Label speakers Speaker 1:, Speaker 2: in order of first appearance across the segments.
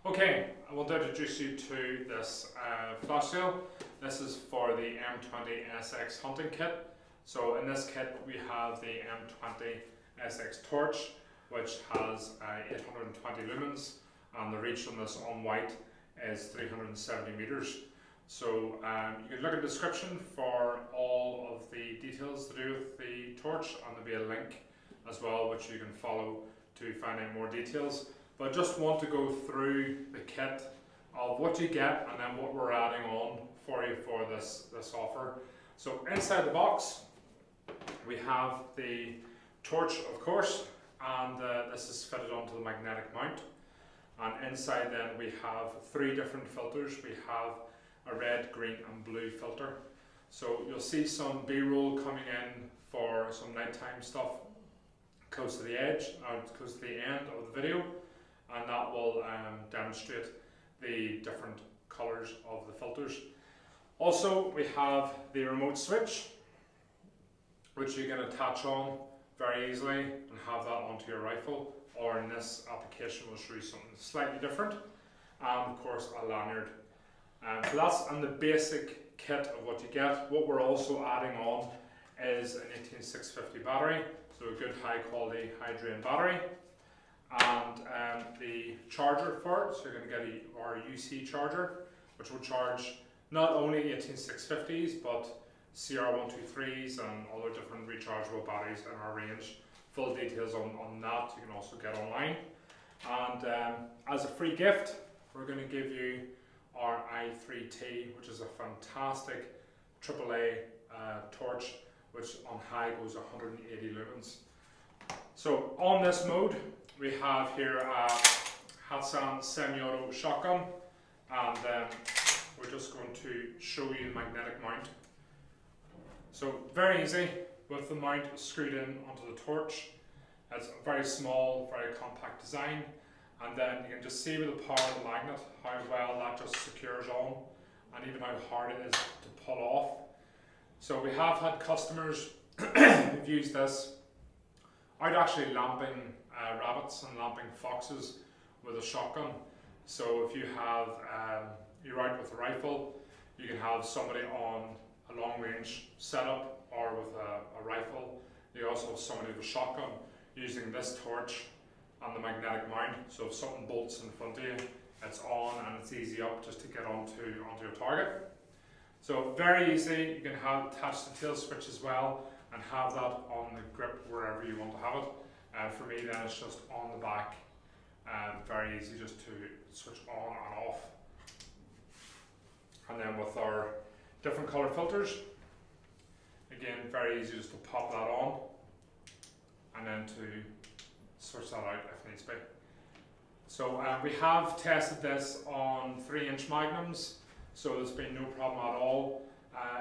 Speaker 1: Okay, I want to introduce you to this flash sale. This is for the M20SX hunting kit. So in this kit we have the M20SX torch, which has 820 lumens, and the reach on this on white is 370 meters. So you can look at the description for all of the details to do with the torch, and there'll be a link as well which you can follow to find out more details. But I just want to go through the kit of what you get and then what we're adding on for you for this offer. So inside the box we have the torch, of course, and this is fitted onto the magnetic mount. And inside then we have three different filters. We have a red, green and blue filter. So you'll see some B-roll coming in for some nighttime stuff close to the edge, close to the end of the video, and that will demonstrate the different colours of the filters. Also we have the remote switch, which you can attach on very easily and have that onto your rifle, or in this application we'll show you something slightly different, and of course a lanyard. So that's on the basic kit of what you get. What we're also adding on is an 18650 battery, so a good high quality high drain battery, and the charger for it. So you're going to get our UC charger, which will charge not only 18650s but CR123s and other different rechargeable batteries in our range. Full details on that you can also get online. And as a free gift, we're going to give you our i3T, which is a fantastic AAA torch, which on high goes 180 lumens. So on this mode we have here a Hatsan semi-auto shotgun, and we're just going to show you the magnetic mount. So very easy with the mount screwed in onto the torch. It's a very small, very compact design, and then you can just see with the power of the magnet how well that just secures on, and even how hard it is to pull off. So we have had customers who've used this out actually lamping rabbits and lamping foxes with a shotgun. So if you have you're out with a rifle, you can have somebody on a long range setup or with a rifle. You also have somebody with a shotgun using this torch and the magnetic mount. So if something bolts in front of you, it's on and it's easy up just to get onto your target. So very easy. You can attach the tail switch as well and have that on the grip wherever you want to have it. For me then it's just on the back, very easy just to switch on and off. And then with our different colour filters, again very easy just to pop that on and then to switch that out if needs be. So we have tested this on 3-inch magnums, so there's been no problem at all.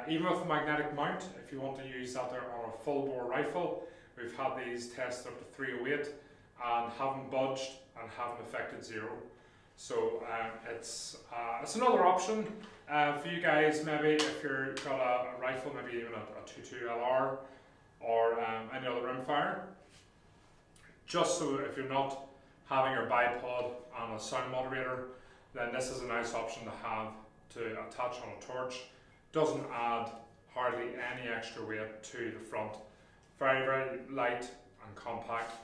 Speaker 1: Even with the magnetic mount, if you want to use that there on a full bore rifle, we've had these tested up to 308 and haven't budged and haven't affected zero. So it's another option for you guys, maybe if you've got a rifle, maybe even a 22 LR or any other rimfire. Just so if you're not having your bipod and a sound moderator, then this is a nice option to have to attach on a torch. Doesn't add hardly any extra weight to the front. Very, very light and compact.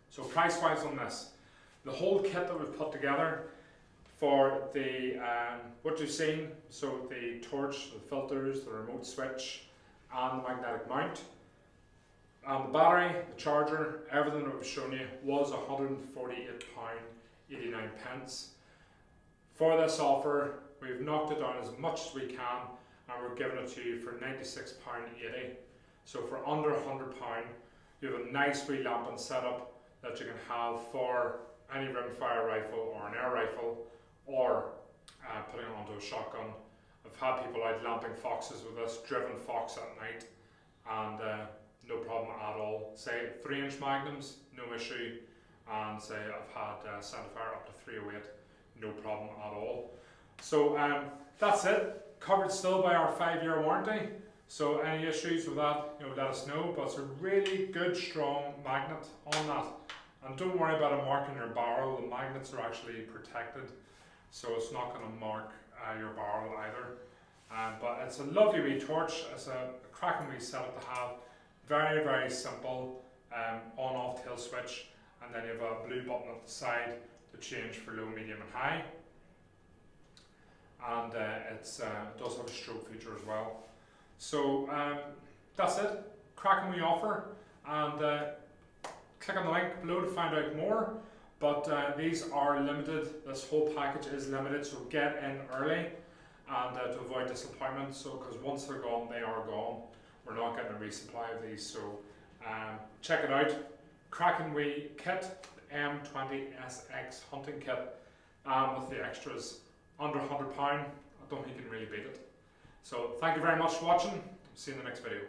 Speaker 1: So price wise on this, the whole kit that we've put together for the what you've seen, so the torch, the filters, the remote switch and the magnetic mount, and the battery, the charger, everything that we've shown you was £148.89. For this offer we've knocked it down as much as we can, and we're giving it to you for £96.80. So for under £100 you have a nice wee lamping setup that you can have for any rimfire rifle or an air rifle, or putting it onto a shotgun. I've had people out lamping foxes with this, driven fox at night, and no problem at all. Say 3-inch magnums, no issue, and say I've had centerfire up to 308, no problem at all. So that's it, covered still by our 5-year warranty. So any issues with that, let us know. But it's a really good strong magnet on that, And don't worry about a mark in your barrel, the magnets are actually protected, so it's not going to mark your barrel either. But it's a lovely wee torch, it's a cracking wee setup to have. Very, very simple on-off tail switch, and then you have a blue button at the side to change for low, medium and high. And it does have a strobe feature as well. So that's it, cracking wee offer, and click on the link below to find out more. But these are limited, this whole package is limited, so get in early and to avoid disappointment. So because once they're gone, they are gone. We're not getting a resupply of these, so check it out. Cracking wee kit, the M20SX hunting kit, with the extras, under £100. I don't think you can really beat it. So thank you very much for watching. See you in the next video.